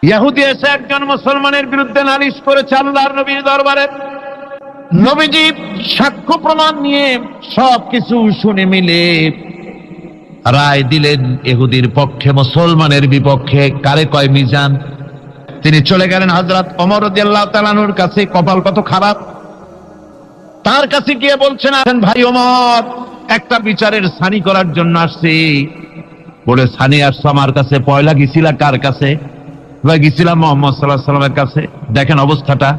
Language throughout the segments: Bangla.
ইহুদি এসে একজন মুসলমানের বিরুদ্ধে নালিশ করেছে আল্লাহর নবীর দরবারে। নবীজি সাক্ষ্য প্রমাণ নিয়ে সবকিছু শুনে মিলে রায় দিলেন ইহুদির পক্ষে, মুসলমানের বিপক্ষে। কারে কয় মিজান। তিনি চলে গেলেন হযরত ওমর রাদিয়াল্লাহু তাআলা আনহুর কাছে। কপাল কত খারাপ, তার কাছে গিয়ে বলছেন, ভাই ওমর, একটা বিচারের সানি করার জন্য আসছি। বলে, সানি আসছো আমার কাছে? পয়লা গেছিলা কার কাছে? গেছিলাম মুহাম্মদ সাল্লাল্লাহু আলাইহি ওয়াসাল্লামের কাছে। দেখেন অবস্থাটা।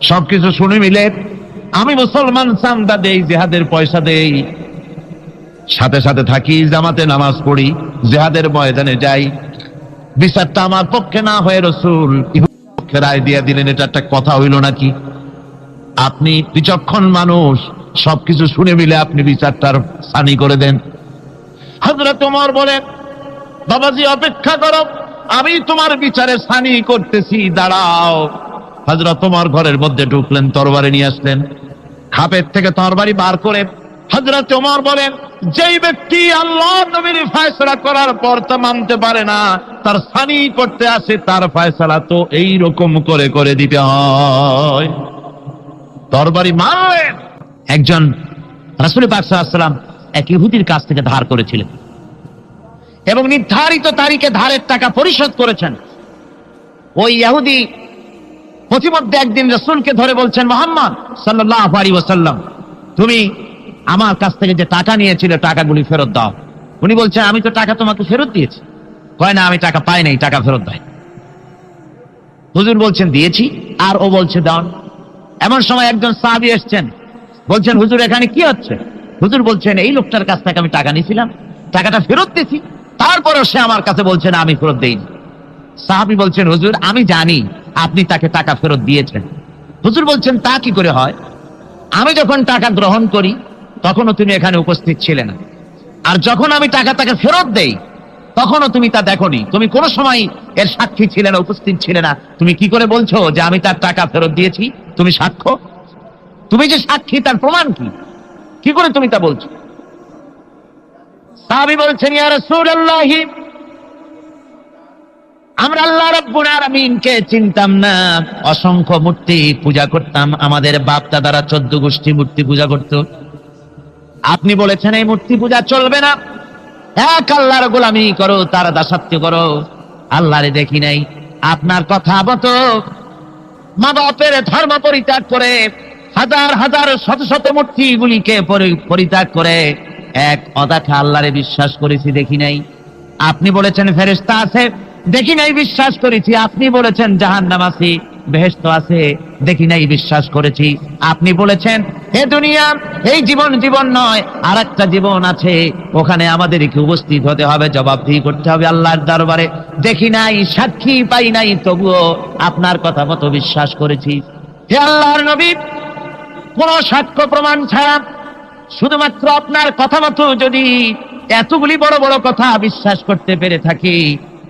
সবকিছু শুনে মিলে আমি মুসলমান, চান্দা দেই, জিহাদের পয়সা দেই, সাথে সাথে থাকি, জামাতে নামাজ পড়ি, জিহাদের ময়দানে যাই। বিচারটা আমার পক্ষে না হয়ে রাসূল ইহুদির পক্ষে রায় দিয়ে দিলেন। এটা একটা কথা হইল নাকি? আপনি বিচক্ষণ মানুষ, সবকিছু শুনে মিলে আপনি বিচারটার সানি করে দেন। হযরত ওমর বলেন, বাবাজি অপেক্ষা করো, আমি তোমার বিচারে সানি করতেছি, দাঁড়াও। হযরত ওমর ঘরের মধ্যে ঢুকলেন, তরবারি নিয়ে আসলেন, খাপের থেকে তরবারি বার করে হযরত ওমর বলেন, যেই ব্যক্তি আল্লাহর নবীর ফয়সালা করার পর তা মানতে পারে না, তার সানি করতে আসে, তার ফয়সালা তো এই রকম করে করে দিতে হয়। তরবারি মারলেন। একজন রাসূল পাক সাল্লাল্লাহু আলাইহি ওয়াসাল্লাম এক ইহুদির কাছ থেকে ধার করেছিলেন এবং নির্ধারিত তারিখে ধারের টাকা পরিশোধ করেছেন। ওই ইহুদি প্রতিমধ্যে একদিন রাসূলকে ধরে বলছেন, মুহাম্মদ সাল্লাল্লাহু আলাইহি ওয়াসাল্লাম, তুমি আমার কাছ থেকে যে টাকা নিয়েছিলে টাকাগুলি ফেরত দাও। উনি বলছেন, আমি তো টাকা তোমাকে ফেরত দিয়েছি। কয় না, আমি টাকা পাই নাই, টাকা ফেরত দেয়। হুজুর বলছেন দিয়েছি, আর ও বলছে দাও। এমন সময় একজন সাহাবী এসেছেন, বলছেন, হুজুর এখানে কি হচ্ছে? হুজুর বলছেন, এই লোকটার কাছ থেকে আমি টাকা নিয়েছিলাম, টাকাটা ফেরত দিয়েছি, তারপরেও সে আমার কাছে বলছে না আমি ফেরত দেইনি। সাহাবী বলছেন, হুজুর আমি জানি আপনি তাকে টাকা ফেরত দিয়েছেন। হুজুর বলছেন, তা কি করে হয়? আমি যখন টাকা গ্রহণ করি তখনও তুমি এখানে উপস্থিত ছিলে না, আর যখন আমি টাকা তাকে ফেরত দেই তখনও তুমি তা দেখোনি, তুমি কোনো সময় এর সাক্ষী ছিলে না, উপস্থিত ছিলে না। তুমি কি করে বলছো যে আমি তার টাকা ফেরত দিয়েছি? তুমি সাক্ষ্য, তুমি যে সাক্ষী তার প্রমাণ কি? কি করে তুমি তা বলছো? সাহাবী বলছেন, ইয়া রাসূলুল্লাহ, আমরা আল্লাহ রাব্বুল আলামিনকে চিনতাম না, অসংখ্য মূর্তি পূজা করতাম, আমাদের বাপ দাদারা 14 গোষ্ঠী মূর্তি পূজা করত। আপনি বলেছেন এই মূর্তি পূজা চলবে না, এক আল্লাহর গোলামি করো, তার দাসত্ব করো। আল্লাহরে দেখি নাই। আপনার কথা মতো মা বাপের ধর্ম পরিত্যাগ করে, হাজার হাজার শত শত মূর্তিগুলিকে পরিত্যাগ করে এক অদেখা আল্লাহরে বিশ্বাস করেছি, দেখি নাই। আপনি বলেছেন ফেরেশতা আছে, দেখি নাই, বিশ্বাস করেছি। আপনি বলেছেন জাহান্নাম আছে, বেহেশত আছে, দেখি নাই, বিশ্বাস করেছি। আপনি বলেছেন এ দুনিয়া এই জীবন জীবন নয়, আর একটা জীবন আছে, ওখানে আমাদেরকে উপস্থিত হতে হবে, জবাবদিহি করতে হবে আল্লাহর দরবারে। দেখি নাই, সাক্ষী পাই নাই, তবুও আপনার কথা মতো বিশ্বাস করেছি। হে আল্লাহর নবী, কোন সাক্ষ্য প্রমাণ ছাড়া শুধুমাত্র আপনার কথা মতো যদি এতগুলি বড় বড় কথা বিশ্বাস করতে পেরে থাকি,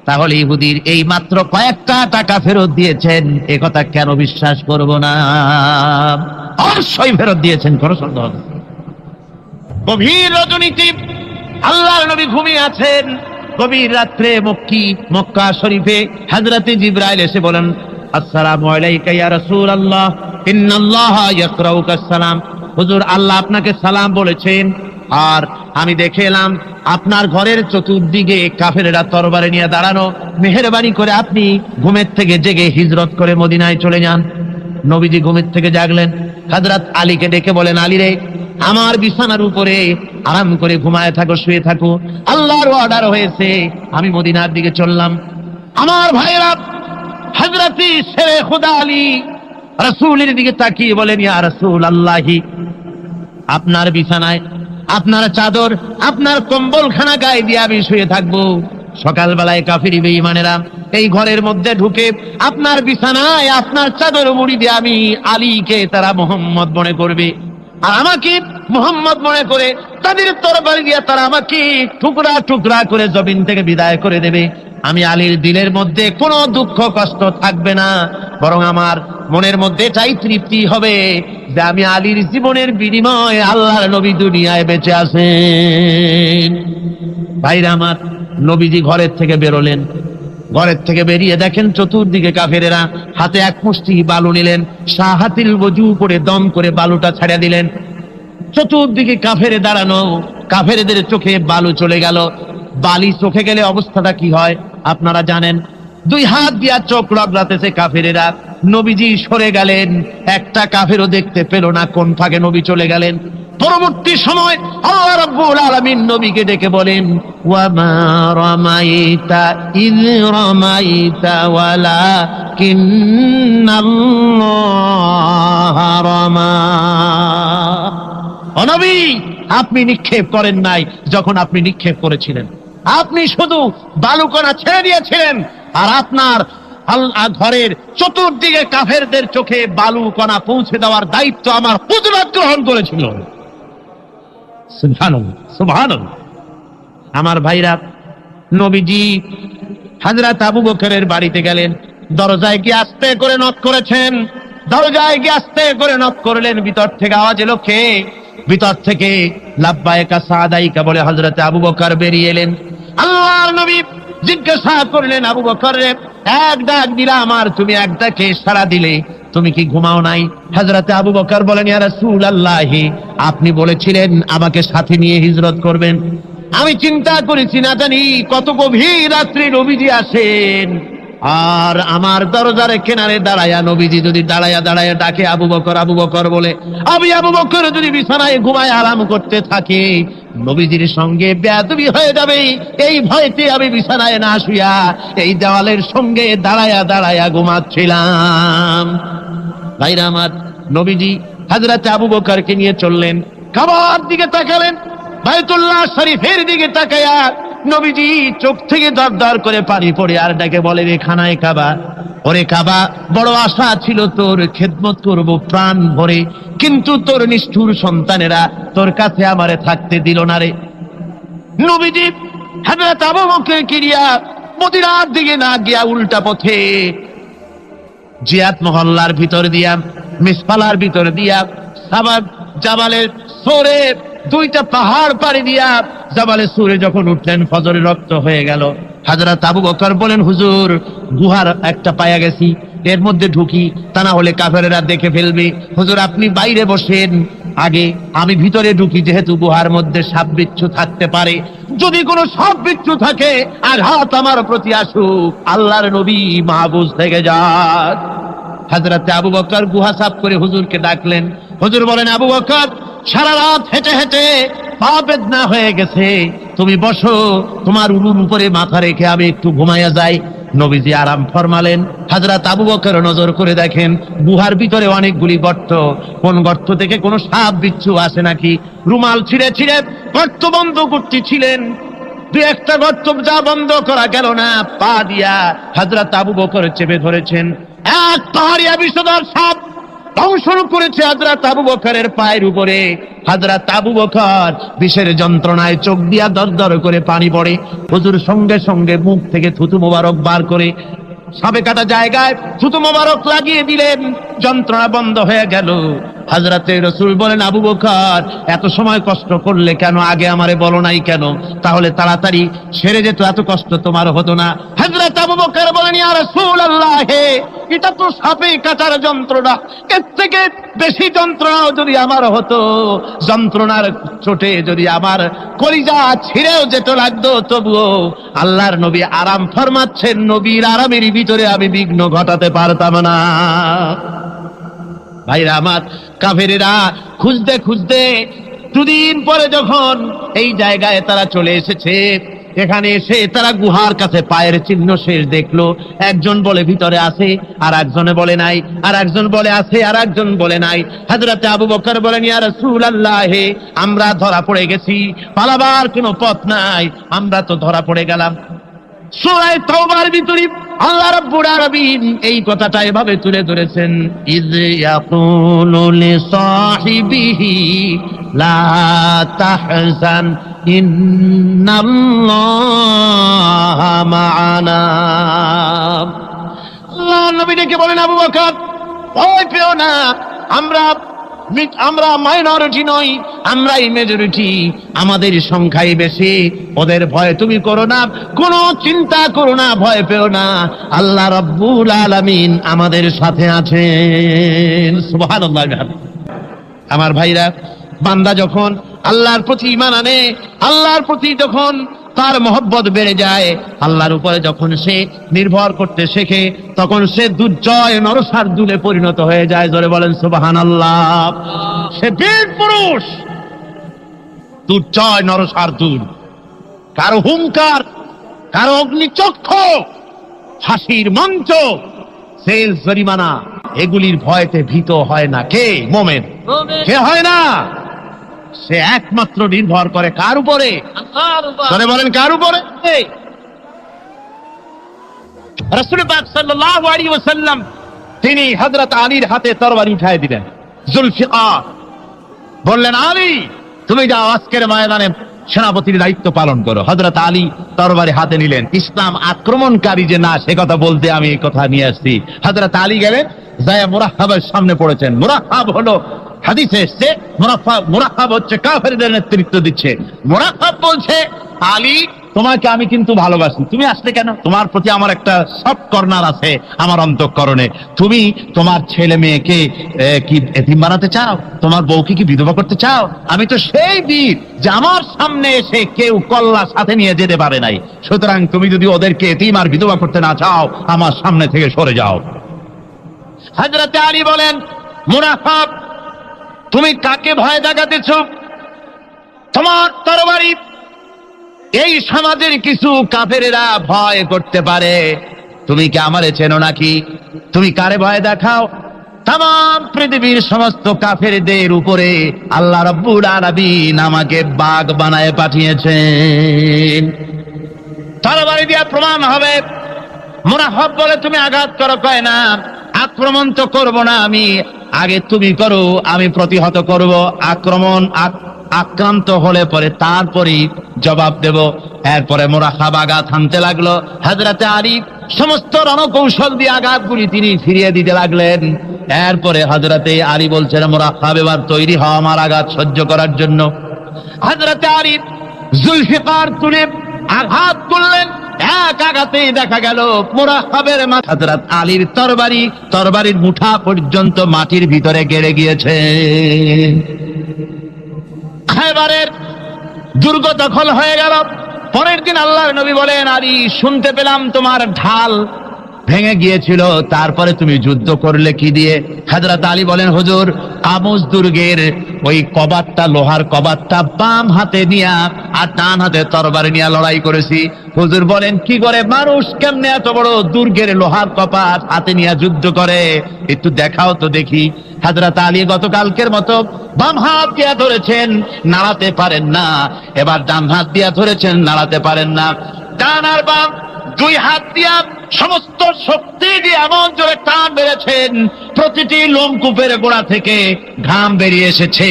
তাহলে ইহুদির এই মাত্র কয়েকটা টাকা ফেরত দিয়েছেন এ কথা কেন বিশ্বাস করব না? অবশ্যই ফেরত দিয়েছেন, কোনো সন্দেহ নেই। গভীর রজনীতে আল্লাহর নবী ঘুমিয়ে আছেন। গভীর রাত্রে মক্কা শরীফে হযরতে জিবরাইল এসে বলেন, আসসালামু আলাইকা ইয়া রাসূলুল্লাহ, ইন্নাল্লাহা ইয়াকরাউকা সালাম। হুজুর, আল্লাহ আপনাকে সালাম বলেছেন। আর আমি দেখে এলাম আপনার ঘরের চতুর্দিকে কাফেরেরা তরবারি নিয়ে দাঁড়ানো। মেহেরবানি করে আপনি ঘুমের থেকে জেগে হিজরত করে মদিনায় চলে যান। নবীজি ঘুমের থেকে জাগলেন, হযরত আলীকে ডেকে বলেন, আলী রে, আমার বিছানার উপরে আরাম করে ঘুমায় থাকো, শুয়ে থাকো, আল্লাহর অর্ডার হয়েছে, আমি মদিনার দিকে চললাম। আমার ভাইরা, হযরত শেরে খুদা আলী রাসূলের দিকে তাকিয়ে বলেন, ইয়া রাসূলুল্লাহি, আপনার বিছানায় আপনার চাদর, আপনার কম্বলখানা গায়ে দিয়ে আমি শুয়ে থাকবো। সকালবেলায় কাফিরি বেঈমানেরা এই ঘরের মধ্যে ঢুকে আপনার বিছানায় আপনার চাদর মুড়ি দিয়ে আমি আলীকে তারা মুহাম্মদ মনে করবে, আর আমাকে মুহাম্মদ মনে করে তাদের তরবারি দিয়ে তারা আমাকে টুকরা টুকরা করে জমিন থেকে বিদায় করে দেবে। আমি আলীর দিলের মধ্যে কোনো দুঃখ কষ্ট থাকবে না, বরং আমার মনের মধ্যে এটাই তৃপ্তি হবে যে আমি আলীর জীবনের বিনিময়ে আল্লাহর নবী দুনিয়ায় বেঁচে আছেন। ভাইরা আমার, নবীজি ঘরের থেকে বেরোলেন, ঘরের থেকে বেরিয়ে দেখেন চতুর্দিকে কাফেরেরা, হাতে এক মুষ্টি বালু নিলেন, শাহাতিল ওযু করে দম করে বালুটা ছাড়িয়ে দিলেন। চতুর্দিকে কাফেরে দাঁড়ানো, কাফেরদের চোখে বালু চলে গেল। বালি চোখে গেলে অবস্থাটা কি হয় আপনারা জানেন। দুই হাত দিয়া চোখ রগড়াতেছে কাফেরেরা। নবীজি সরে গেলেন, একটা কাফেরও দেখতে পেল না কোন ফাঁকে নবী চলে গেলেন। পরবর্তী সময় আল্লাহ রাব্বুল আলামিন নবীকে ডেকে বলেন, ওয়া মা রামাইতা ইয রামাইতা ওয়ালাকিন্নাল্লাহা রামা। ও নবী, আপনি নিক্ষেপ করেন নাই যখন আপনি নিক্ষেপ করেছিলেন, আপনি শুধু বালুকণা ছেড়ে দিয়েছিলেন, আর আপনার ঘরের চতুর্দিকে কাফেরদের চোখে বালু কণা পৌঁছে দেওয়ার দায়িত্ব আমার হুজুরাত গ্রহণ করেছিল। সুবহানাল্লাহ, সুবহানাল্লাহ। আমার ভাইরা, নবীজি হযরত আবু বকরের বাড়িতে গেলেন, দরজায় গিয়ে আস্তে করে নক করেছেন। দরজায় গিয়ে আস্তে করে নক করলেন, ভিতর থেকে আওয়াজ এলো, কে? ভিতর থেকে লাব্বাইকা সাদাইকা বলে হযরত আবু বকর বেরিয়ে এলেন। আল্লাহর নবী জিজ্ঞাসা করলেন, আবু বকর রে, এক ডাক দিলাম আর তুমি এক ডাকে সাড়া দিলে, তুমি কি ঘুমাও নাই? হযরত আবু বকর বলেন, ইয়া রাসূলুল্লাহ, আপনি বলেছিলেন আমাকে সাথে নিয়ে হিজরত করবেন। আমি চিন্তা করেছি না জানি কত গভীর রাত্রি নবীজি আসেন, আর আমার দরজার কিনারে দাঁড়ায়া নবীজি যদি দাঁড়ায়া দাঁড়ায়া ডাকে আবু বকর আবু বকর বলে, আমি আবু বকর যদি বিছানায় ঘুমায় আরাম করতে থাকে, নবীজির সঙ্গে বেয়াদবি হয়ে যাবে, এই ভয়তে আমি বিছানায় না শুয়া এই দেওয়ালের সঙ্গে দাঁড়ায়া দাঁড়ায়া ঘুমাচ্ছিলাম। ভাইরা আমার, নবীজি হযরত আবু বকরকে নিয়ে চললেন, কাবার দিকে তাকালেন, বাইতুল্লাহ শরীফের দিকে তাকায়া নবীজি চোখ থেকে দর দর করে পানি পড়ে আর ডাকে বলে, রে খানায় কাবা, ওরে কাবা, বড় আশা ছিল তোর খেদমত করব প্রাণ ভরে, কিন্তু তোর নিষ্ঠুর সন্তানেরা তোর কাছে আমারে থাকতে দিল না রে। নবীজি হযরত আবু বকরকে নিয়ে মদিনার দিকে না গিয়া উল্টা পথে জিয়াদ মহল্লার ভিতর দিয়া, মিসফালার ভিতর দিয়া, সাবাব জাবালের সরে দুইটা পাহাড় পাড়ি দিয়া জাবালে সুরে যখন উঠলেন, ফজরের রক্ত হয়ে গেল। হযরত আবু বকর বলেন, হুজুর, গুহার একটা পায়া গেছি, এর মধ্যে ঢুকি, তা না হলে কাফেরেরা দেখে ফেলবে। হুজুর, আপনি বাইরে বসেন, আগে আমি ভিতরে ঢুকি, যেহেতু গুহার মধ্যে সাপ বিচ্ছু থাকতে পারে, যদি কোনো সাপ বিচ্ছু থাকে আঘাত আমার প্রতি আসুক, আল্লাহর নবী মাহফুজ থেকে যাক। হযরত আবু বকর গুহা সাফ করে হুজুরকে ডাকলেন। হুজুর বলেন, আবু বকর, সারা রাত হেঁটে হেঁটে পা বেদনা হয়ে গেছে, তুমি বসো, তোমার উলুর উপরে মাথা রেখে আমি একটু ঘুমাইয়া যাই। নবীজি আরাম ফরমালেন। হযরত আবু বকর নজর করে দেখেন গুহার ভিতরে অনেকগুলি গর্ত, কোন গর্ত থেকে কোনো সাপ বিচ্ছু আসে নাকি, রুমাল ছিঁড়ে ছিঁড়ে গর্ত বন্ধ করতেছিলেন। দু একটা গর্ত যা বন্ধ করা গেল না, পা দিয়া হযরত আবু বকর চেপে ধরেছেন। এক পাহাড়িয়া বিষধর সাপ ধ্বংস করেছে হযরত আবু বকরের পায়ের উপরে। হযরত আবু বকর বিষের যন্ত্রণায় চোখ দিয়া দর দর করে পানি পড়ে। হুজুর সঙ্গে সঙ্গে মুখ থেকে থুতু মোবারক বার করে সাপে কাটা জায়গায় থুতু মোবারক লাগিয়ে দিলেন, যন্ত্রণা বন্ধ হয়ে গেল। হযরতে রাসূল বলেন, আবু বকর, এত সময় কষ্ট করলে কেন, আগে আমারে বলো নাই কেন, তাহলে তাড়াতাড়ি সেরে যেত, এত কষ্ট তোমার হতো না। হযরত আবু বকর বলেন, ইয়া রাসূলুল্লাহ, এটা তো সাপে কাটার যন্ত্রণা, এর থেকে বেশি যন্ত্রণাও যদি আমার হতো, যন্ত্রণার চোটে যদি আমার কলিজা ছিঁড়েও যেত লাগতো, তবুও আল্লাহর নবী আরাম ফরমাচ্ছেন, নবীর আরামের ভিতরে আমি বিঘ্ন ঘটাতে পারতাম না। ভাইরা আমার, কাফেরেরা খুঁজতে খুঁজতে দুদিন পরে যখন এই জায়গায় তারা চলে এসেছে, এখানে এসে তারা গুহার কাছে পায়ের চিহ্ন শেষ দেখলো। একজন বলে ভিতরে আছে, আর একজনে বলে নাই, আর একজন বলে আছে, আর একজন বলে নাই। হযরত আবু বকর বলেন, ইয়া রাসূলুল্লাহ, আমরা ধরা পড়ে গেছি, পালাবার কোনো পথ নাই, আমরা তো ধরা পড়ে গেলাম। সূরা তাওবার ভিতরে আল্লাহ রাব্বুল আলামিন এই কথাটা এভাবে তুলে ধরেছেন, ইয ইয়াকুলু লিসাহিবিহি লা তাহজান ইন্নাল্লাহা মা'ানা। আল্লাহ নবী ডেকে বলেন, আবু বকর, ভয় পেও না, আমরা আমরা মাইনরিটি নই, আমরাই মেজরিটি, আমাদের সংখ্যাই বেশি, ওদের ভয় তুমি করো না, কোনো চিন্তা করো না, ভয় পেও না, আল্লাহ রাব্বুল আলামিন আমাদের সাথে আছেন। সুবহানাল্লাহ। আমার ভাইরা, বান্দা যখন আল্লাহর প্রতি ঈমান আনে, আল্লাহর প্রতি যখন তার মহব্বত বেড়ে যায়, আল্লাহর উপরে যখন সে নির্ভর করতে শেখে, তখন সে দুর্জয় নরসার্দুলে পরিণত হয়ে যায়। জোরে বলেন সুবহানাল্লাহ। সে বীর পুরুষ, দুর্জয় নরসার্দুল। কারো হুঙ্কার, কারো অগ্নিচক্ষু, ফাঁসির মঞ্চ, সেল জরিমানা, এগুলির ভয়তে ভীত হয় না। কে? মুমিন। কে হয় না? সে একমাত্র নির্ভর করে কার উপরে? আল্লাহর। বলেন কার উপরে? রাসূল পাক সাল্লাল্লাহু আলাইহি ওয়াসাল্লাম তিনি হযরত আলীর হাতে তরবারি উঠায় দিলেন। জুলফিকার বললেন, আলী তুমি যাও আজকের ময়দানে সেনাপতির দায়িত্ব পালন করো। হযরত আলী তরবারি হাতে নিলেন। ইসলাম আক্রমণকারী যে না সে কথা বলতে আমি এই কথা নিয়ে আসছি। হযরত আলী গেলেন, যায় মুরাহহাবের সামনে পড়েছেন। মুরাহহাব হলো, হাদিসে এসেছে, মুরাহহাব হচ্ছে কাফেরদের নেতৃত্ব দিচ্ছে। মুরাহহাব বলছে, আলী তোমাকে আমি কিন্তু ভালোবাসি, তুমি আসলে কেন? তোমার প্রতি আমার একটা সফট কর্নার আছে আমার অন্তঃকরণে। তুমি তোমার ছেলে মেয়েকে কি এতিম বানাতে চাও? তোমার বউকে কি বিধবা করতে চাও? আমি তো সেই বীর যে আমার সামনে এসে কেউ কল্লা সাথে নিয়ে যেতে পারে নাই। সুতরাং তুমি যদি ওদেরকে এতিম আর বিধবা করতে না চাও, আমার সামনে থেকে সরে যাও। হযরত আলী বলেন, মুনাফিক তুমি কাকে ভয় দেখাতেছ? তোমার তরবারি এই সমাজের কিছু কাফেরেরা ভয় করতে পারে, তুমি কি আমারে চেনো নাকি? তুমি কারে ভয় দেখাও? তাম পৃথিবীর সমস্ত কাফেরদের উপরে আল্লাহ রাব্বুল আলামিন আমাকে বাগ বানায় পাঠিয়েছেন। তরবারি দিয়ে প্রমাণ হবে। মুনাফিক বলে, তুমি আঘাত করো। কয় না, আক্রমণ তো করব না আমি, আগে তুমি করো, আমি প্রতিহত করব। আক্রান্ত হলে পরে তারপরই জবাব দেব। এরপরে মুরাহহাব আঘাত হানতে লাগলো। হযরত আলী সমস্ত রণকৌশল দিয়ে আঘাতগুলি তিনি ফিরিয়ে দিতে লাগলেন। এরপরে হযরত আলী বলছেন, মুরাহহাব এবার তৈরি হও আমার আঘাত সহ্য করার জন্য। হযরত আলী জুলফিকার তুলে আঘাত করলেন। এক আঘাতে দেখা গেল মুরাহহাবের মাথা হযরত আলীর তরবারির মুঠা পর্যন্ত মাটির ভিতরে গেড়ে গিয়েছে। খায়বারের দুর্গ দখল হয়ে গেল। পরের দিন আল্লাহর নবী বলেন, আলী শুনতে পেলাম তোমার ঢাল ভেঙে গিয়েছিল, তারপরে তুমি যুদ্ধ করলে কি দিয়ে? হযরত আলী বলেন, হুজুর আমুস দুর্গের ওই কবাটটা, লোহার কবাটটা বাম হাতে নিয়ে আর ডান হাতে তরবারি নিয়ে লড়াই করেছি। হুজুর বলেন, কি করে মানুষ কেমনে এত বড় দুর্গের লোহার কপাট হাতে নিয়ে যুদ্ধ করে? একটু দেখাও তো দেখি। হযরত আলী গতকালকের মতো বাম হাত দিয়ে ধরেছেন, নাড়াতে পারেন না। এবার ডান হাত দিয়ে ধরেছেন, নাড়াতে পারেন না। ডান আর বাম দুই হাত দিয়া সমস্ত শক্তি দিয়ে এমন জোরে টান বেড়েছেন, প্রতিটি লোমকূপের গোড়া থেকে ঘাম বেরিয়ে এসেছে,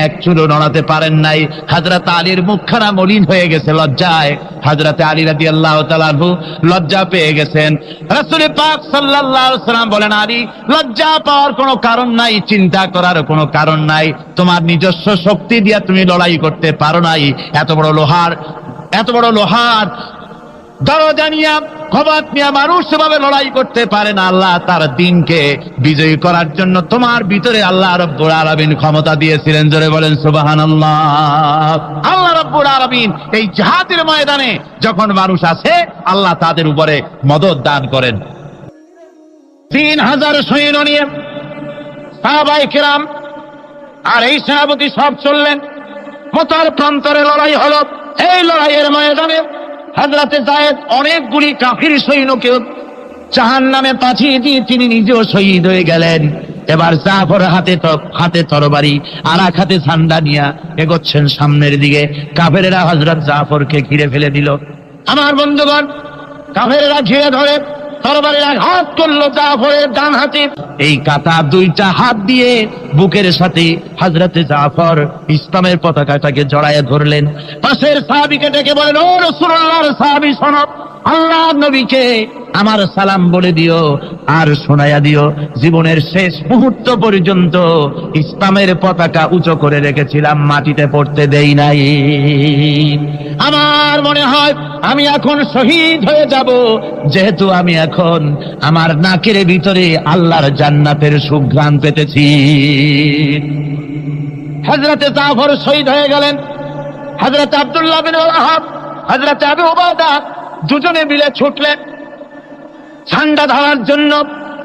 এক চুলও নড়াতে পারেন নাই। হযরত আলীর মুখখানা মলিন হয়ে গেছে লজ্জায়। হযরত আলী রাদিয়াল্লাহু তাআলা আনহু লজ্জা পেয়ে গেছেন। রাসূল পাক সাল্লাল্লাহু আলাইহি ওয়াসাল্লাম বলেন, আলী লজ্জা পাওয়ার কোনো কারণ নাই, চিন্তা করার কোনো কারণ নাই। তোমার নিজস্ব শক্তি দিয়ে তুমি লড়াই করতে পারো নাই। এত বড় লোহার দরজা নিয়ে, কবাট নিয়ে মানুষ ভাবে লড়াই করতে পারে না। আল্লাহ তার দ্বীনকে বিজয়ী করার জন্য তোমার ভিতরে আল্লাহ রাব্বুল আলামিন ক্ষমতা দিয়েছিলেন। জোরে বলেন সুবহানাল্লাহ। আল্লাহ রাব্বুল আলামিন এই জিহাদের ময়দানে যখন মানুষ আছে, আল্লাহ তাদের উপরে মদদ দান করেন। 3000 সৈন্য নিয়ে সাহাবায়ে কেরাম আর এই সেনাপতি সব চললেন। মতার প্রান্তরে লড়াই হলো। এই লড়াইয়ের ময়দানে হযরতে যায়েদ অনেকগুলি কাফির সৈন্যকে জাহান্নামে পাঠিয়ে দিয়ে তিনি নিজেও শহীদ হয়ে গেলেন। এবার জাফর হাতে তরবারি আর এক হাতে ঝান্ডা নিয়ে এগোচ্ছেন সামনের দিকে। কাফেরেরা হযরত জাফরকে ঘিরে ফেলে দিল। আমার বন্ধুগণ, কাফেরেরা ঘিরে ধরে তরবারির আঘাত করলো জাফরের ডান হাতে। এই কাটা দুইটা হাত দিয়ে বুকের সাথে হযরতে জাফর ইসলামের পতাকাটাকে জড়ায় ধরলেন। পাশের সাহাবীকে ডেকে বলেন, ও রাসূলুল্লাহর সাহাবী শোনো, আল্লাহর নবীকে আমার সালাম বলে দিও আর শোনায়া দিও, জীবনের শেষ মুহূর্ত পর্যন্ত ইসলামের পতাকা উঁচু করে রেখেছিলাম, মাটিতে পড়তে দেই নাই। আমার মনে হয় আমি এখন শহীদ হয়ে যাব, যেহেতু আমি এখন আমার নাকের ভিতরে আল্লাহর জান্নাতের সুঘ্রাণ পেতেছি। হযরতে জাফর শহীদ হয়ে গেলেন। হযরতে আব্দুল্লাহ বিন ওয়াহাব, হযরতে আবু উবাদা দুজনে মিলে ছুটলেন ঝান্ডা ধরার জন্য।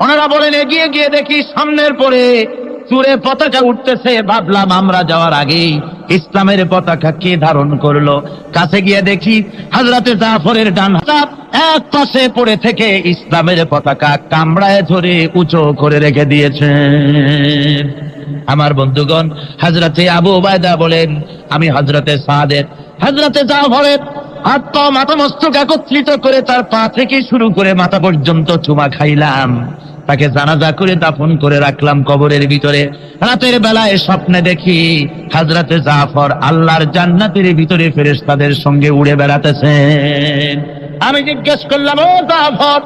ওনারা বলেন, এগিয়ে গিয়ে দেখি সামনের পরে চূড়ে পতাকা উঠতেছে। ভাবলাম আমরা যাওয়ার আগেই ইসলামের পতাকা কে ধারণ করলো। কাছে গিয়ে দেখি হযরতে জাফরের ডান হাত এক পাশে পড়ে থেকে ইসলামের পতাকা কামড়ায় ধরে উঁচু করে রেখে দিয়েছেন। আমার বন্ধুগণ, হযরতে আবু উবাইদা বলেন, আমি হযরতে সাদের, হযরতে জাফরের হাত পা মাথা মস্তক একত্রিত করে তার পা থেকে শুরু করে মাথা পর্যন্ত চুমা খাইলাম। তাকে জানাজা করে দাফন করে রাখলাম কবরের ভিতরে। রাতের বেলায় স্বপ্নে দেখি হযরতে জাফর আল্লাহর জান্নাতের ভিতরে ফেরেশতাদের সঙ্গে উড়ে বেড়াতেছেন। আমি জিজ্ঞেস করলাম, ও জাফর,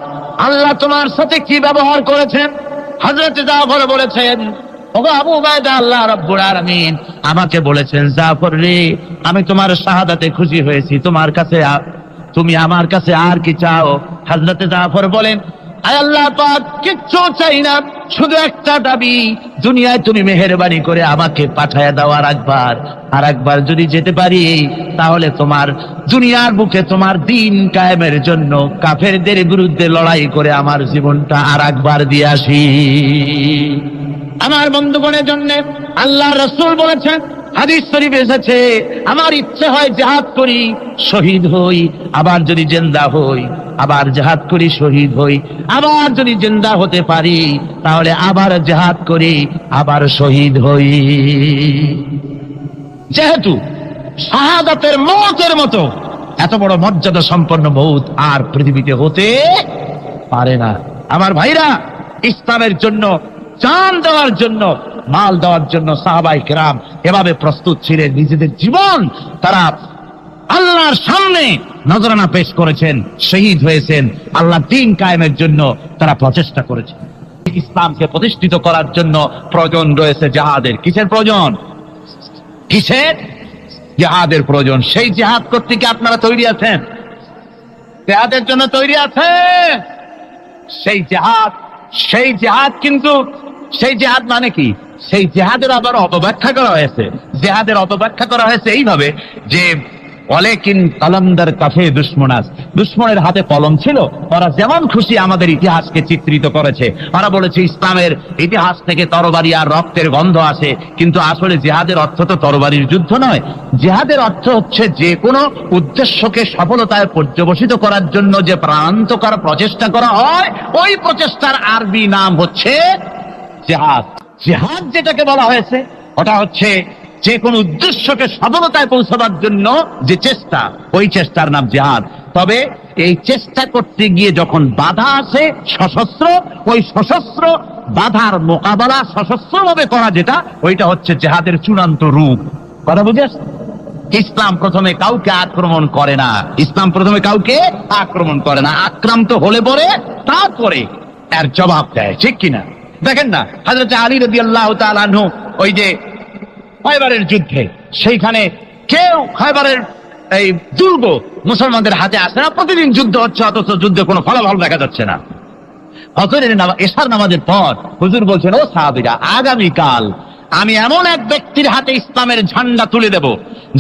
আল্লাহ তোমার সাথে কি ব্যবহার করেছেন? হযরতে জাফর বলেছেন, ওগো আবু উবাইদা, আল্লাহ রাব্বুল আলামিন আমাকে বলেছেন, জাফর রে, আমি তোমার শাহাদাতে খুশি হয়েছি, তুমি আমার কাছে আর কি চাও? হযরতে জাফর বলেন, আয় আল্লাহ পাক, কিচ্ছু চাই না, শুধু একটা দাবি, দুনিয়ায় তুমি মেহেরবানি করে আমাকে পাঠায়া দাও আর একবার যদি যেতে পারি, তাহলে তোমার দুনিয়ার বুকে তোমার দিন কায়েমের জন্য কাফেরদের বিরুদ্ধে লড়াই করে আমার জীবনটা আর একবার দিয়ে আসি। আমার বন্ধুগণের জন্য আল্লাহ রাসূল বলেছেন, হাদিস শরীফে এসেছে, আমার ইচ্ছে হয় জিহাদ করি, শহীদ হই, আবার যদি জিন্দা হই, আবার জিহাদ করি, শহীদ হই, আবার যদি জিন্দা হতে পারি তাহলে আবার জিহাদ করি, আবার শহীদ হই। যেহেতু শাহাদাতের মওতের মতো এত বড় মর্যাদা সম্পন্ন মওত আর পৃথিবীতে হতে পারে না। আমার ভাইরা, ইসলামের জন্য জান দেওয়ার জন্য, মাল দেওয়ার জন্য সাহাবায়ে কেরাম এভাবে প্রস্তুত ছিলেন। নিজেদের জীবন তারা আল্লাহর সামনে নজরানা পেশ করেছেন, শহীদ হয়েছেন, আল্লাহর দ্বীন কায়েমের জন্য তারা প্রচেষ্টা করেছেন। ইসলামকে প্রতিষ্ঠিত করার জন্য প্রয়োজন রয়েছে জিহাদের। কিসের প্রয়োজন? কিসের? জিহাদের প্রয়োজন। সেই জিহাদ করতে কি আপনারা তৈরি আছেন? জিহাদের জন্য তৈরি আছেন? সেই জিহাদ কিন্তু সেই জিহাদ মানে কি? সেই জিহাদের আবার অপব্যাখ্যা করা হয়েছে। জিহাদের অপব্যাখ্যা করা হয়েছে এইভাবে যে, ওয়ালাকিন কালান্দার কাফে দুশমনাস, দুশমনের হাতে কলম ছিল, ওরা যেমন খুশি আমাদের ইতিহাসকে চিত্রিত করেছে। ওরা বলেছে ইসলামের ইতিহাস থেকে তরবারি আর রক্তের গন্ধ আসে, কিন্তু আসলে জিহাদের অর্থ তো তরবারির যুদ্ধ নয়। জিহাদের অর্থ হচ্ছে যে কোনো উদ্দেশ্যকে সফলতায় পর্যবসিত করার জন্য যে প্রাণান্তকর প্রচেষ্টা করা হয়, ওই প্রচেষ্টার আরবি নাম হচ্ছে জিহাদ। জিহাদ যেটাকে বলা হয়েছে ওটা হচ্ছে যে কোন উদ্দেশ্যকে সফলতায় পৌঁছাবার জন্য যে চেষ্টা, ওই চেষ্টার নাম জিহাদ। তবে এই চেষ্টা করতে গিয়ে যখন বাধা আসে সশস্ত্র, ওই সশস্ত্র বাধার মোকাবেলা সশস্ত্রভাবে করা যেটা, ওইটা হচ্ছে জিহাদের চূড়ান্ত রূপ। কথা বুঝে আসছে? ইসলাম প্রথমে কাউকে আক্রমণ করে না, ইসলাম প্রথমে কাউকে আক্রমণ করে না, আক্রান্ত হলে পরে তারপরে এর জবাব দেয়। ঠিক কিনা? দেখেন না, হযরত আলী রাদিয়াল্লাহু তাআলা আনহু ওই যে খায়বারের যুদ্ধে, সেইখানে কেউ খায়বারের এই দুর্গ মুসলমানদের হাতে আসে না, প্রতিদিন যুদ্ধ হচ্ছে, অথচ যুদ্ধে কোনো ফলাফল দেখা যাচ্ছে না। ফজরের এশার নামাজের পর হুজুর বলছেন, ও সাহাবীরা, আগামীকাল আমি এমন এক ব্যক্তির হাতে ইসলামের ঝান্ডা তুলে দেব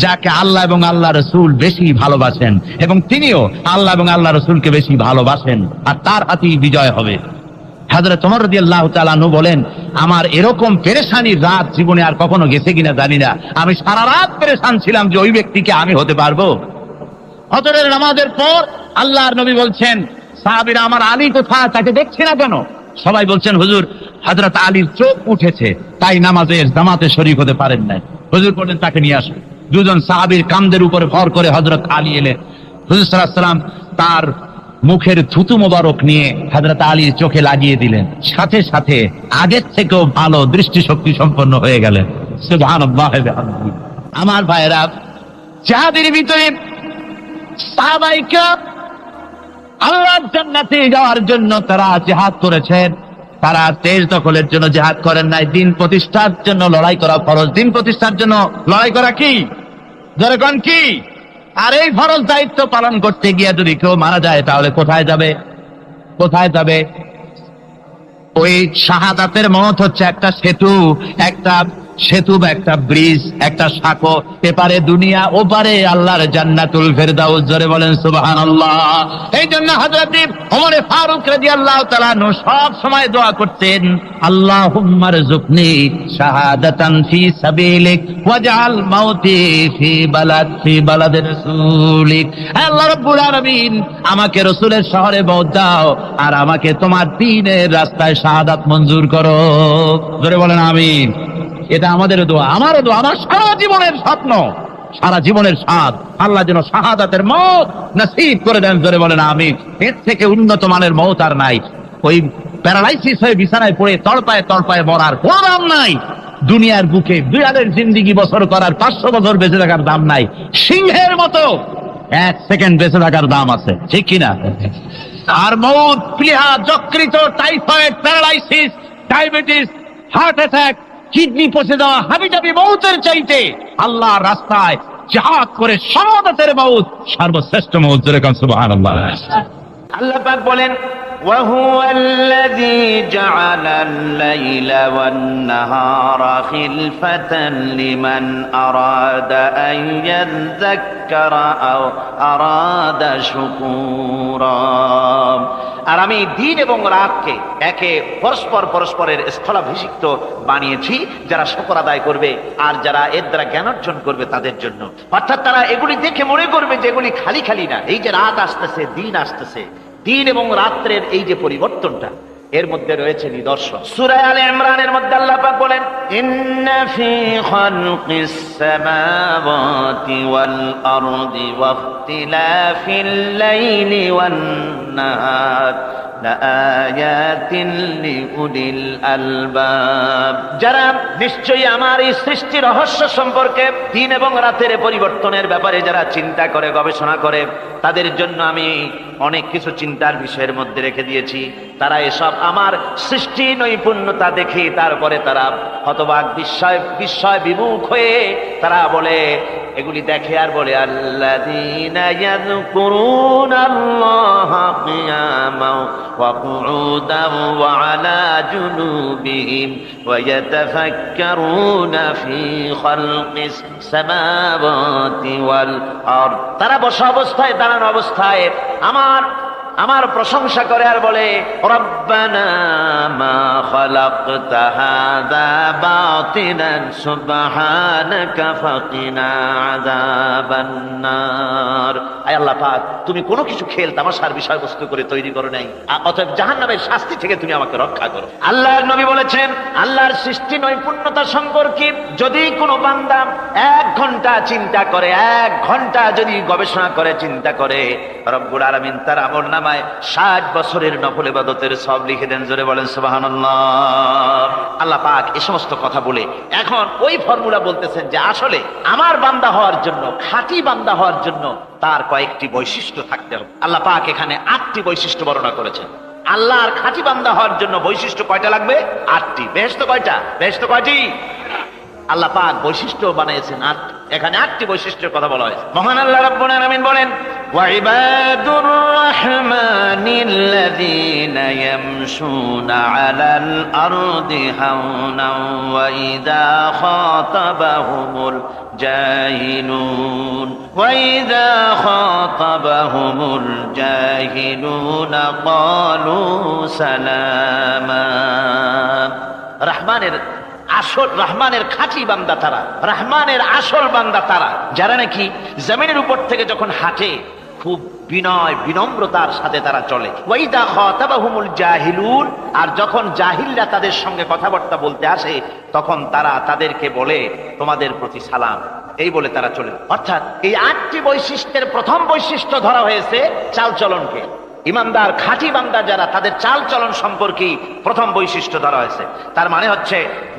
যাকে আল্লাহ এবং আল্লাহ রাসূল বেশি ভালোবাসেন, এবং তিনিও আল্লাহ এবং আল্লাহ রাসূলকে বেশি ভালোবাসেন, আর তার হাতেই বিজয় হবে। হযরত ওমর রাদিয়াল্লাহু তাআলা আনহু বলেন, আমার এরকম পেরেশানির রাত জীবনে আর কখনো গেছে কিনা জানি না। আমি সারা রাত পেরেশান ছিলাম যে ওই ব্যক্তিকে আমি হতে পারবো। ফজরের নামাজের পর আল্লাহর নবী বলছেন, সাহাবীরা, আমার আলী কোথায়, তাকে দেখছি না কেন? সবাই বলছেন, হুজুর, হযরত আলীর চোখ উঠেছে, তাই নামাজের জামাতে শরীক হতে পারেন নাই। হুজুর বললেন, তাকে নিয়ে আসো। দুজন সাহাবীর কাঁধের উপরে ভর করে হযরত আলী এলেন। হুজুর সাল্লাল্লাহু আলাইহি ওয়াসাল্লাম তার মুখের থুতু মোবারক নিয়ে হযরত আলীর চোখে লাগিয়ে দিলেন, সাথে সাথে আগের থেকেও ভালো দৃষ্টিশক্তি সম্পন্ন হয়ে গেলেন। সুবহানাল্লাহ। আমার ভাইরা, জিহাদের ভিতরে সাহাবায়ে কেরাম আল্লাহর জান্নাতে যাওয়ার জন্য তারা জিহাদ করেছেন। তারা দেশ দখলের জন্য জিহাদ করেন নাই, দিন প্রতিষ্ঠার জন্য লড়াই করা ফরজ। দিন প্রতিষ্ঠার জন্য লড়াই করা কি? জোরে কোন কি? আর এই ফরজ দায়িত্ব পালন করতে গিয়ে যদি কেউ মারা যায় তাহলে কোথায় যাবে? কোথায় যাবে? ওই শাহাদাতের মত হচ্ছে একটা সেতু, একটা সেতু বা একটা ব্রিজ, একটা সাঁকো, এপারে দুনিয়া, ওপারে আল্লাহর জান্নাতুল ফেরদাউস। জোরে বলেন সুবহানাল্লাহ। এই জন্য হযরত ওমর ফারুক রাদিয়াল্লাহু তাআলা আনহু সব সময় দোয়া করতেন, আল্লাহুম্মা রযুকনি শাহাদাতান ফি সাবিলিক ওয়াজআল মাউতি ফি বালাদি রাসূলিক। আল্লাহ রাব্বুল আলামিন, আমাকে রাসূলের শহরে মওত দাও আর আমাকে তোমার দ্বীনের রাস্তায় শাহাদাত মঞ্জুর করো। জোরে বলেন আমিন। এটা আমাদের দোয়া, আমারও দোয়া, আমার সারা জীবনের স্বপ্ন, সারা জীবনের স্বাদ, আল্লাহ যেন শাহাদাতের মওত নসিব করে দেন। জোরে বলেন আমিন। এর থেকে উন্নত মানের মওত আর নাই। ওই প্যারালাইসিস হয়ে বিছানায় পড়ে তড়পায় তড়পায় মরার কোনো দাম নাই। দুনিয়ার বুকে বিড়ালের জিন্দেগি বছর করার 500 বছর বেঁচে থাকার দাম নাই। সিংহের মতো 1 সেকেন্ড বেঁচে থাকার দাম আছে, ঠিক কিনা? আর মওত, প্লীহা, যকৃত, typhoid, paralysis, diabetes, heart attack, kidney পচে যাওয়া, হাবিজাবি মওতের চাইতে আল্লাহর রাস্তায় জিহাদ করে শাহাদাতের মওত সর্বশ্রেষ্ঠ মওত। যেরকম সুবহানাল্লাহ। আল্লাহ পাক বলেন, وهو الذي جعل الليل والنهار خلفة لمن أراد أن يذكر أو أراد شكورا। আর আমি দিন এবং রাতকে একে পরস্পরের স্থলাভিষিক্ত বানিয়েছি যারা শুকর আদায় করবে আর যারা এর দ্বারা জ্ঞান অর্জন করবে তাদের জন্য। অর্থাৎ তারা এগুলি দেখে মনে করবে যে এগুলি খালি খালি না। এই যে রাত আসতেছে, দিন আসতেছে, দিন এবং রাত্রের এই যে পরিবর্তনটা, এর মধ্যে রয়েছে নিদর্শন। সূরা আলে ইমরানের মধ্যে আল্লাহ পাক বলেন, ইন্না ফি খালকিস সামাওয়াতি ওয়াল আরদি ওয়াখতিলাফিল লাইলি ওয়ান নাহার লাআয়াতিন লিউলিল আলবাব। যারা নিশ্চয়ই আমার এই সৃষ্টি রহস্য সম্পর্কে, দিন এবং রাতের পরিবর্তনের ব্যাপারে যারা চিন্তা করে, গবেষণা করে, তাদের জন্য আমি অনেক কিছু চিন্তার বিষয়ের মধ্যে রেখে দিয়েছি। তারা এসব আমার সৃষ্টি নৈপুণ্যতা দেখে তারপরে তারা হতবাক, বিস্ময় বিমুখ হয়ে তারা বলে, এগুলি দেখে আর বলে, আল্লাযীনা ইয়াযকুরুনাল্লাহা কিয়ামান ওয়া কুউদান ওয়া আলা জুনুবিহিম ওয়া ইয়াতাফাক্কারুনা ফি খালকিস সামাওয়াতি ওয়াল আরদ। তারা বসা অবস্থায়, দাঁড়ানো অবস্থায় আমার প্রশংসা করে আর বলে, রব্বানা মা খালাকতা হাযা বাতিলান সুবহানাকা ফাকিনা আযাবান নার। আয় আল্লাহ পাক, তুমি কোনো কিছু খেল তামাশার বিষয়বস্তু করে তৈরি করো নাই, অতএব জাহান্নামের শাস্তি থেকে তুমি আমাকে রক্ষা করো। আল্লাহর নবী বলেছেন, আল্লাহর সৃষ্টি নৈপুণ্যতা সম্পর্কে যদি কোনো বান্দা 1 ঘন্টা চিন্তা করে, 1 ঘন্টা যদি গবেষণা করে, চিন্তা করে, রব্বুল আলামিন তার আমলনামায় 60 বছরের নফল ইবাদতের সওয়াব লিখে দেন। জোরে বলেন সুবহানাল্লাহ। আল্লাহ পাক এই সমস্ত কথা বলে এখন ওই ফর্মুলা বলতেছেন যে আসলে আমার বান্দা হওয়ার জন্য, খাঁটি বান্দা হওয়ার জন্য তার কয়েকটি বৈশিষ্ট্য থাকতে হবে। আল্লাহ পাক এখানে 8টি বৈশিষ্ট্য বর্ণনা করেছেন। আল্লাহর খাঁটি বান্দা হওয়ার জন্য বৈশিষ্ট্য কয়টা লাগবে? 8টি। বেহেশত কয়টা? বেহেশত কয়টি? আল্লাহ পাক বৈশিষ্ট্য বানিয়েছেন 8। এখানে 8টি বৈশিষ্ট্যের কথা বলা হয়েছে। মহান আল্লাহ রাব্বুল আলামিন বলেন, ওয়া ইবাদুর রাহমানিল্লাযীনা ইয়ামশুনা আলাল আরদি হাওনান ওয়া ইযা খাতাবাহুমুল জাহিলুন ক্বালু সালামা। রহমানের খাঁটি বান্দা তারা, রহমানের আসল বান্দা তারা যারা নাকি জমিনের উপর থেকে যখন হাঁটে খুব বিনয় বিনম্রতার সাথে তারা চলে। ওয়াইদা খাতাবাহুমুল জাহিলুন, আর যখন জাহিলরা তাদের সঙ্গে কথাবার্তা বলতে আসে তখন তারা তাদেরকে বলে, তোমাদের প্রতি সালাম, এই বলে তারা চলে। অর্থাৎ এই 8টি বৈশিষ্ট্যের প্রথম বৈশিষ্ট্য ধরা হয়েছে চালচলনকে। ইমানদার খাঁটি বান্দা যারা, তাদের চাল চলন সম্পর্কে প্রথম বৈশিষ্ট্য ধরা হয়েছে। তার মানে হচ্ছে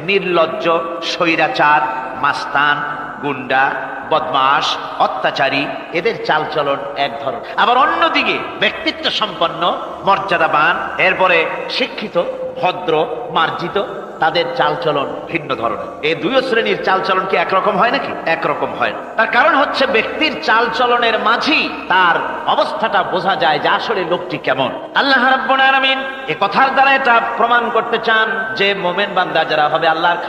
নির্লজ্জ, স্বৈরাচার, মাস্তান, গুন্ডা, বদমাশ, অত্যাচারী, এদের চাল চলন এক ধরন। আবার অন্যদিকে ব্যক্তিত্ব সম্পন্ন, মর্যাদাবান, এরপরে শিক্ষিত, ভদ্র, মার্জিত, তাদের চালচলন ভিন্ন ধরনের। এই দুই শ্রেণীর চালচলন কি একরকম হয় নাকি? একরকম হয় না। তার কারণ হচ্ছে ব্যক্তির চালচলনের মাঝেই তার অবস্থাটা বোঝা যায় যে আসলে লোকটি কেমন। আল্লাহ রাব্বুল আলামিন এই কথার দ্বারা এটা প্রমাণ করতে চান যে মোমেন বান্দা যারা হবে, আল্লাহর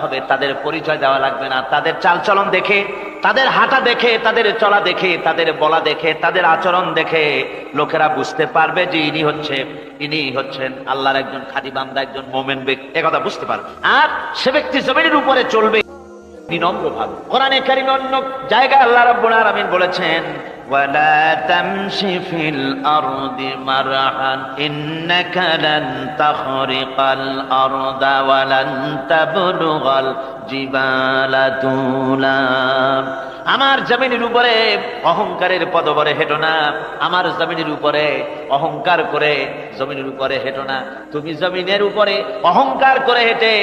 হবে, তাদের পরিচয় দেওয়া লাগবে না। তাদের চালচলন দেখে, তাদের হাঁটা দেখে, তাদের চলা দেখে, তাদের বলা দেখে, তাদের আচরণ দেখে লোকেরা বুঝতে পারবে যে ইনি হচ্ছেন আল্লাহর একজন খাঁটি বান্দা, একজন মোমেন ব্যক্তি, একথা বুঝতে পারবে। আর সে ব্যক্তি জমিনের উপরে চলবে বিনম্র ভাবে। কোরআনে কারীমে অন্য জায়গায় আল্লাহ রাব্বুল আলামিন বলেছেন, ওয়ালা তামশি ফিল আরদি মারহান ইন্নাকা লান তাখরিকাল আরদা ওয়া লান তাবলুগাল জিবালা তুলা। আমার জমিনের উপরে অহংকারের পদবরে হেঁটো না, আমার জমিনের উপরে অহংকার করে জমিনের উপরে হেঁটো না। তুমি জমিনের উপরে অহংকার করে হেঁটে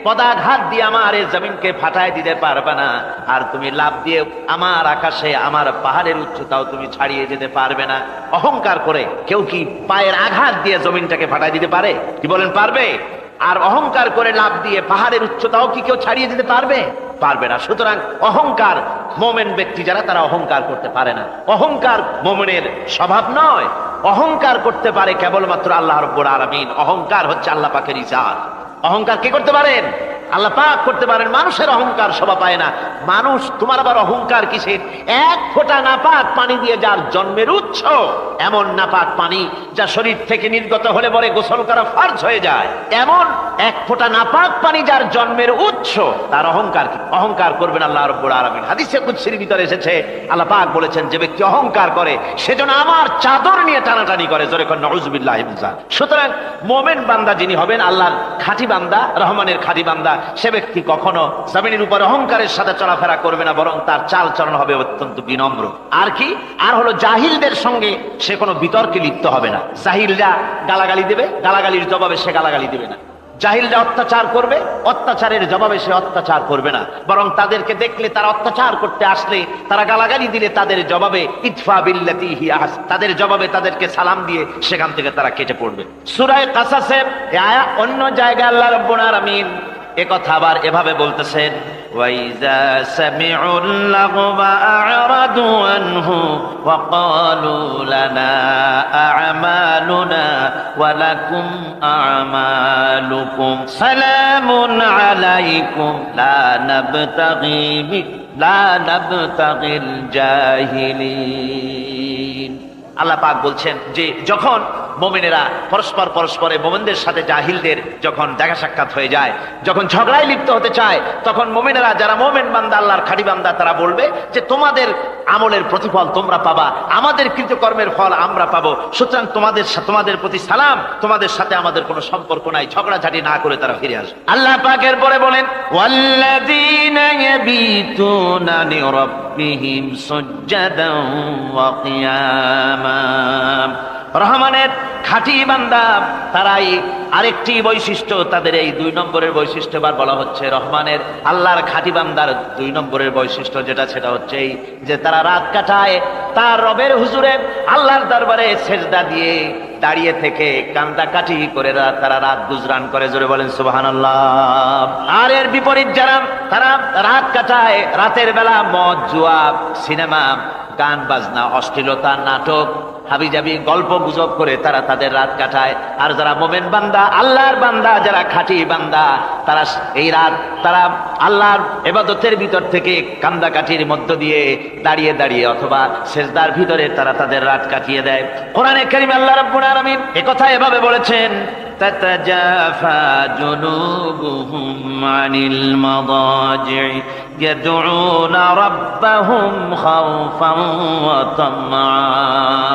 পদাঘাত দিয়ে আমার এই জমিনকে ফাটায় দিতে পারবে না, আর তুমি লাফ দিয়ে আমার আকাশে, আমার পাহাড়ের উচ্চতাও তুমি ছাড়িয়ে যেতে পারবে না। অহংকার করে কেউ কি পায়ের আঘাত দিয়ে জমিনটাকে ফাটায় দিতে পারে? কি বলেন, পারবে? আর অহংকার করে লাফ দিয়ে পাহাড়ের উচ্চতাও কি কেউ ছাড়িয়ে যেতে পারবে? পারবে না। সুতরাং অহংকার, মোমেন ব্যক্তি যারা, তারা অহংকার করতে পারে না। অহংকার মোমেনের স্বভাব নয়। অহংকার করতে পারে কেবলমাত্র আল্লাহ রাব্বুল আলামিন। অহংকার হচ্ছে আল্লাহ পাকের ইজাদ। অহংকার কে করতে পারেন? আল্লাহ পাক করতে পারেন। মানুষের অহংকার শোভা পায় না। মানুষ, তোমার আবার অহংকার কিসের? এক ফোঁটা নাপাক পানি দিয়ে যার জন্মের উৎস, এমন নাপাক পানি যা শরীর থেকে নির্গত হলে পরে গোসল করা ফরজ হয়ে যায়, এমন এক ফোঁটা নাপাক পানি যার জন্মের উৎস, তার অহংকার কি? অহংকার করবেন আল্লাহ রাব্বুল আলামিন। হাদিসে কুদসির ভিতরে এসেছে, আল্লাহ পাক বলেছেন, যে ব্যক্তি অহংকার করে সেজন্য আমার চাদর নিয়ে টানাটানি করে। জোরে কর নাউযুবিল্লাহি মিন যালিক। সুতরাং মোমেন বান্দা যিনি হবেন, আল্লাহর খাঁটি বান্দা, রহমানের খাঁটি বান্দা, সে ব্যক্তি কখনো জমিনের উপর অহংকারের সাথে চলাফেরা করবে না, বরং তার চাল চলন হবে অত্যন্ত বিনম্র। আর কি? আর হলো জাহিলদের সঙ্গে সে কোনো বিতর্কে লিপ্ত হবে না। জাহিলরা গালাগালি দেবে, গালাগালির জবাবে সে গালাগালি দেবে না। জাহিলরা অত্যাচার করবে, অত্যাচারের জবাবে সে অত্যাচার করবে না, বরং তাদেরকে দেখলে, তারা অত্যাচার করতে আসলে, তারা গালাগালি দিলে তাদের জবাবে ইদফা বিল্লাতি হিয়া আহসান, তাদের জবাবে তাদেরকে সালাম দিয়ে সেখান থেকে তারা কেটে পড়বে। সূরা কাসাসে অন্য জায়গায় আল্লাহ রাব্বুল আলামিন একথা আবার এভাবে বলতেছেন, ওয়াইজা সামিউল লাগবা আ'রাদু আনহু ওয়া ক্বালু লানা আ'মালুনা ওয়া লাকুম আ'মালুকুম সালামুন আলাইকুম লা নাবতাগিল জাহিলিন। আল্লাহ পাক বলছেন যে যখন মুমিনেরা পরস্পরে মুমিনদের সাথে জাহিলদের যখন দেখা সাক্ষাৎ হয়ে যায়, যখন ঝগড়ায় লিপ্ত হতে চায়, তখন মুমিনেরা, যারা মুমিন বান্দা, আল্লাহর খাঁটি বান্দা, তারা বলবে যে তোমাদের আমলের প্রতিফল তোমরা পাবা, আমাদের কৃতকর্মের ফল আমরা পাবো। সুতরাং তোমাদের প্রতি সালাম, তোমাদের সাথে আমাদের কোনো সম্পর্ক নাই। ঝগড়াঝাটি না করে তারা ফিরে আসবে। আল্লাহ পাক এরপরে বলেন, ওয়াল্লাযীনা ইয়াবীতুনা লিরাব্বিহিম সুজদান ওয়া কিয়ামা। রহমানের খাঁটি বান্দা তারাই আরেকটি বৈশিষ্ট্য, তাদের এই 2 নম্বরের বৈশিষ্ট্য এবার বলা হচ্ছে। রহমানের, আল্লাহর খাঁটি বান্দার 2 নম্বরের বৈশিষ্ট্য সেটা হচ্ছে এই যে তারা রাত কাটায় তার রবের হুজুরে, আল্লাহর দরবারে সেজদা দিয়ে দাঁড়িয়ে থেকে কান্দাকাটি করে তারা রাত গুজরান করে। জোরে বলেন সুবহানাল্লাহ। আর এর বিপরীত যারা, তারা রাত কাটায় রাতের বেলা মদ, জুয়া, সিনেমা, গান বাজনা, অশ্লীলতা, নাটক, হাবিজাবি, গল্প গুজব করে তারা তাদের রাত কাটায়। আর যারা মোমেন বান্দা, আল্লাহর বান্দা, যারা খাঁটি বান্দা, তারা এই রাত তারা আল্লাহর ইবাদতের ভিতর থেকে কান্দাকাটির মধ্য দিয়ে দাঁড়িয়ে দাঁড়িয়ে অথবা সেজদার ভিতরে তারা তাদের রাত কাটিয়ে দেয়। কোরআনে কারীমে আল্লাহ রাব্বুল আলামিন একথা এভাবে বলেছেন, তাতাজাফা জুনুবুহুম আনিল মাদাজি'i ইয়াদউনা রাব্বাহুম খাওফান ওয়া তামআ।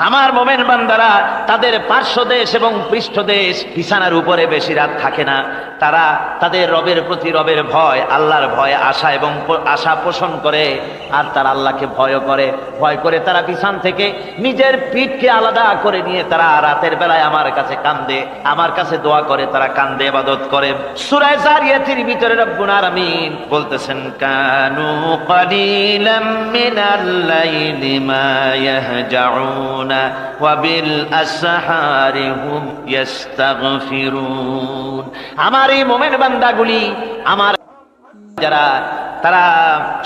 আমার মোমেন বান্দারা তাদের পার্শ্বদেশ এবং পৃষ্ঠদেশ বিছানার উপরে বেশি রাত থাকে না। তারা তাদের রবের প্রতি রবের ভয়, আল্লাহর ভয়, আশা এবং আশা পোষণ করে। আর তারা আল্লাহকে ভয় করে তারা বিছান থেকে নিজের পিঠকে আলাদা করে নিয়ে তারা রাতের বেলায় আমার কাছে কান্দে, আমার কাছে দোয়া করে, তারা কান্দে, ইবাদত করে। সূরা যারিয়াতের ভিতরে রব্বুল আলামিন বলতেছেন, কানু কালিলাম মিনাল লাইলি মা ইয়াহজাউনা ওয়া বিল আসহারি হুম ইস্তাগফিরুন। আমার এই মুমিন বান্দাগুলি, আমার যারা তারা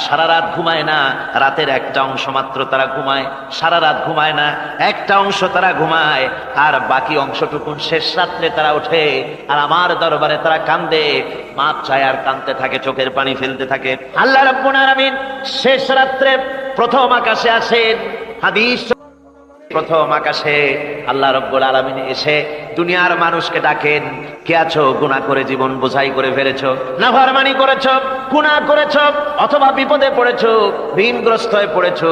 সারা রাত ঘুমায় না, রাতের একটা অংশ মাত্র তারা ঘুমায়, সারা রাত ঘুমায় না, একটা অংশ তারা ঘুমায়, আর বাকি অংশটুকু শেষ রাত্রে তারা ওঠে আর আমার দরবারে তারা কান্দে, মাপ চায় আর কাঁদতে থাকে, চোখের পানি ফেলতে থাকে। আল্লাহ রাব্বুল আলামিন শেষ রাত্রে প্রথম আকাশে আসেন। হাদিস, প্রথম আকাশে আল্লাহ রাব্বুল আলামিন এসে দুনিয়ার মানুষকে ডাকেন, কে আছো? গুনাহ করে জীবন বোঝাই করে ফেলেছো, নাফরমানি করেছো, গুনাহ করেছো, অথবা বিপদে পড়েছো, ঋণগ্রস্ত হয়ে পড়েছো,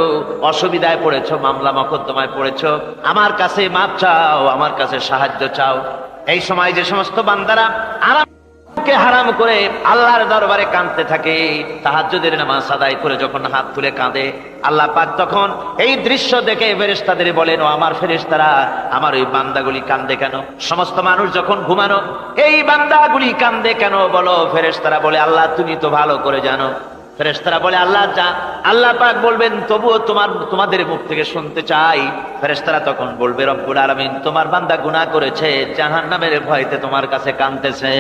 অসুবিধায় পড়েছো, মামলা মকদ্দমায় পড়েছো, আমার কাছে মাপ চাও, আমার কাছে সাহায্য চাও। এই সময় যে সমস্ত বান্দারা আরামকে হারাম করে আল্লাহর দরবারে কাঁদতে থাকে, তাহাজ্জুদের নামাজ আদায় করে যখন হাত তুলে কাঁদে, আল্লাহ পাক তখন এই দৃশ্য দেখে ফেরেশতাদের বলেন, ও আমার ফেরেশতারা, আমার ওই বান্দাগুলি কান্দে কেন? সমস্ত মানুষ যখন ঘুমানো, এই বান্দাগুলি কান্দে কেন বলো? ফেরেশতারা বলে, আল্লাহ তুমি তো ভালো করে জানো। ফেরেশতারা বলে, আল্লাহ পাক বলবেন, তবুও তোমাদের মুখ থেকে শুনতে চাই। ফেরেশতারা তখন বলবে, রব্বুল আলামিন তোমার বান্দা গুনাহ করেছে, জাহান্নামের ভয়তে তোমার কাছে কাঁদতেছে,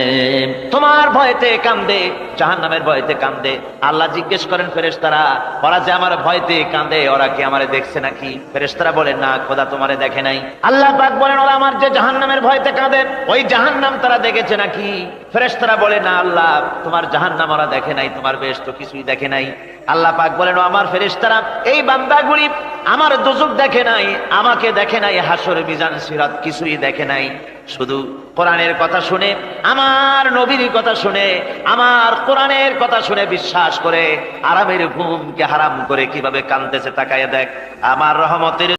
তোমার ভয়তে কান্দে, জাহান্নামের ভয়তে কান্দে। আল্লাহ জিজ্ঞেস করেন, ফেরেশতারা, ওরা যে আমার ভয়তে কাঁদে, ওরা কি আমারে দেখছে নাকি? ফেরেশতারা বলেন, না খোদা তোমারে দেখে নাই। আল্লাহ পাক বলেন, ওরা আমার যে জাহান্নামের ভয়তে কাঁদে, ওই জাহান্নাম তারা দেখেছে নাকি? ফেরেশতারা বলে, না আল্লাহ, তোমার জাহান্নাম ওরা দেখে নাই, তোমার বেহেশত কিছুই দেখে নাই। আল্লাহ পাক বলেন, ও আমার ফেরেশতারা, এই বান্দাগুলি আমার দোজখ দেখে নাই, আমাকে দেখে নাই, হাসর মিজান সিরাত কিছুই দেখে নাই, শুধু কোরআনের কথা শুনে, আমার নবীর কথা শুনে, আমার কোরআনের কথা শুনে বিশ্বাস করে আরামের ঘুমকে হারাম করে কিভাবে কাঁদতেছে তাকায় দেখ। আমার রহমতের